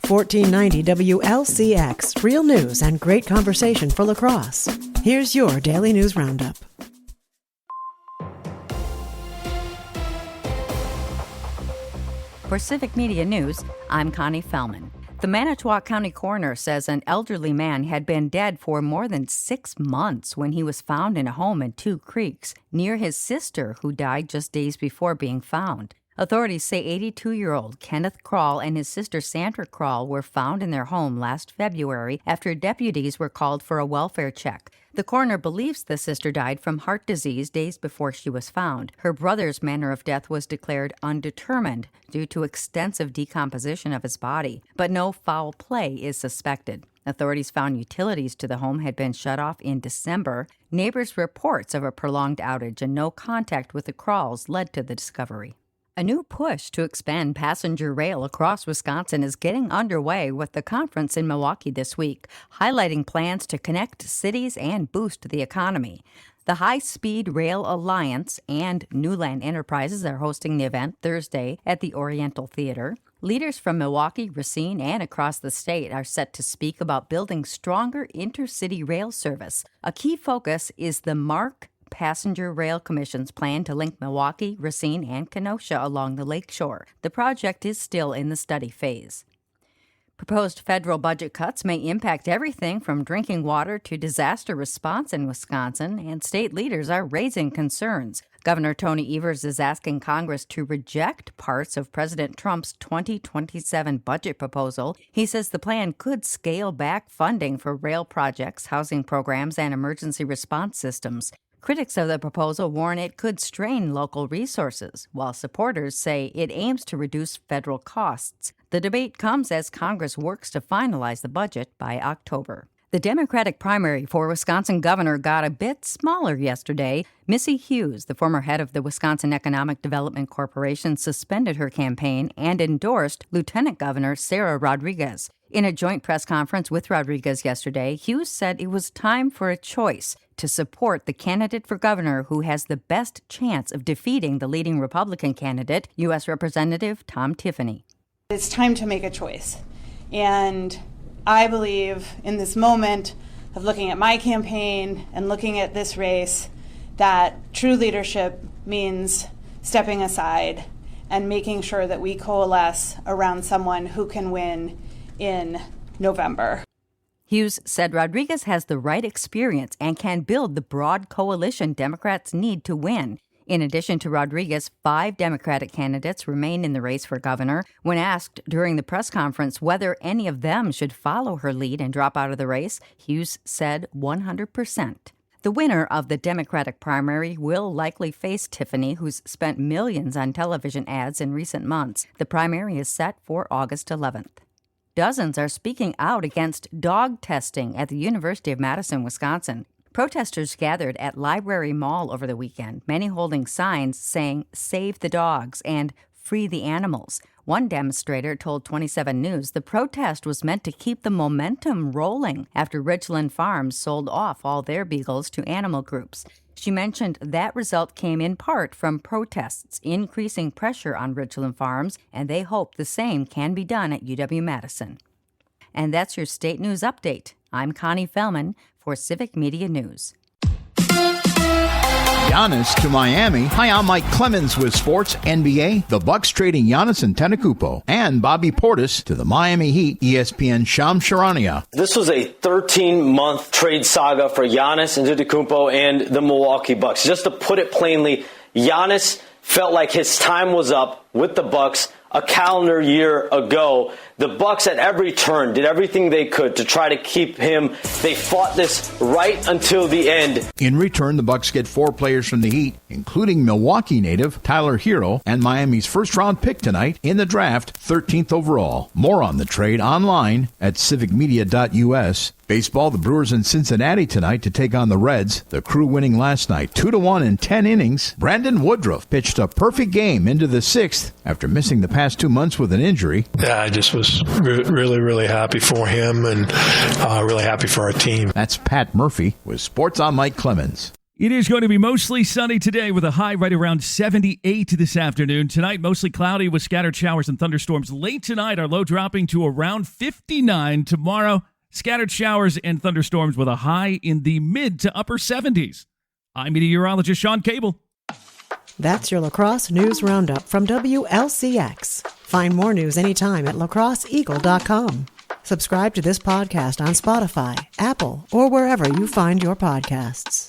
1490 WLCX, real news and great conversation for La Crosse. Here's your Daily News Roundup. For Civic Media News, I'm Connie Fellman. The Manitowoc County coroner says an elderly man had been dead for more than 6 months when he was found in a home in Two Creeks near his sister, who died just days before being found. Authorities say 82-year-old Kenneth Krall and his sister Sandra Krall were found in their home last February after deputies were called for a welfare check. The coroner believes the sister died from heart disease days before she was found. Her brother's manner of death was declared undetermined due to extensive decomposition of his body, but no foul play is suspected. Authorities found utilities to the home had been shut off in December. Neighbors' reports of a prolonged outage and no contact with the Kralls led to the discovery. A new push to expand passenger rail across Wisconsin is getting underway with the conference in Milwaukee this week, highlighting plans to connect cities and boost the economy. The High Speed Rail Alliance and Newland Enterprises are hosting the event Thursday at the Oriental Theater. Leaders from Milwaukee, Racine, and across the state are set to speak about building stronger intercity rail service. A key focus is the MARC Passenger Rail Commission's plan to link Milwaukee, Racine, and Kenosha along the lakeshore. The project is still in the study phase. Proposed federal budget cuts may impact everything from drinking water to disaster response in Wisconsin, and state leaders are raising concerns. Governor Tony Evers is asking Congress to reject parts of President Trump's 2027 budget proposal. He says the plan could scale back funding for rail projects, housing programs, and emergency response systems. Critics of the proposal warn it could strain local resources, while supporters say it aims to reduce federal costs. The debate comes as Congress works to finalize the budget by October. The Democratic primary for Wisconsin governor got a bit smaller yesterday. Missy Hughes, the former head of the Wisconsin Economic Development Corporation, suspended her campaign and endorsed Lieutenant Governor Sarah Rodriguez. In a joint press conference with Rodriguez yesterday, Hughes said it was time for a choice to support the candidate for governor who has the best chance of defeating the leading Republican candidate, U.S. Representative Tom Tiffany. It's time to make a choice. And I believe in this moment of looking at my campaign and looking at this race that true leadership means stepping aside and making sure that we coalesce around someone who can win in November. Hughes said Rodriguez has the right experience and can build the broad coalition Democrats need to win. In addition to Rodriguez, 5 Democratic candidates remain in the race for governor. When asked during the press conference whether any of them should follow her lead and drop out of the race, Hughes said 100%. The winner of the Democratic primary will likely face Tiffany, who's spent millions on television ads in recent months. The primary is set for August 11th. Dozens are speaking out against dog testing at the University of Madison, Wisconsin. Protesters gathered at Library Mall over the weekend, many holding signs saying, "Save the dogs" and "Free the animals." One demonstrator told 27 News the protest was meant to keep the momentum rolling after Ridgeland Farms sold off all their beagles to animal groups. She mentioned that result came in part from protests, increasing pressure on Ridgeland Farms, and they hope the same can be done at UW-Madison. And that's your state news update. I'm Connie Fellman for Civic Media News. Giannis to Miami. Hi, I'm Mike Clemens with Sports NBA. The Bucks trading Giannis Antetokounmpo and Bobby Portis to the Miami Heat. ESPN Shams Charania. This was a 13-month trade saga for Giannis Antetokounmpo and the Milwaukee Bucks. Just to put it plainly, Giannis felt like his time was up with the Bucks a calendar year ago. The Bucks at every turn did everything they could to try to keep him. They fought this right until the end. In return, the Bucks get 4 players from the Heat, including Milwaukee native Tyler Hero and Miami's first-round pick tonight in the draft, 13th overall. More on the trade online at civicmedia.us. Baseball, the Brewers in Cincinnati tonight to take on the Reds. The Crew winning last night 2-1 in 10 innings. Brandon Woodruff pitched a perfect game into the 6th after missing the past 2 months with an injury. Yeah, I just was really happy for him and really happy for our team. That's Pat Murphy with Sports on Mike Clemens. It is going to be mostly sunny today with a high right around 78 this afternoon. Tonight, mostly cloudy with scattered showers and thunderstorms. Late tonight, our low dropping to around 59. Tomorrow, scattered showers and thunderstorms with a high in the mid to upper 70s. I'm meteorologist Sean Cable. That's your La Crosse News Roundup from WLCX. Find more news anytime at lacrosseeagle.com. Subscribe to this podcast on Spotify, Apple, or wherever you find your podcasts.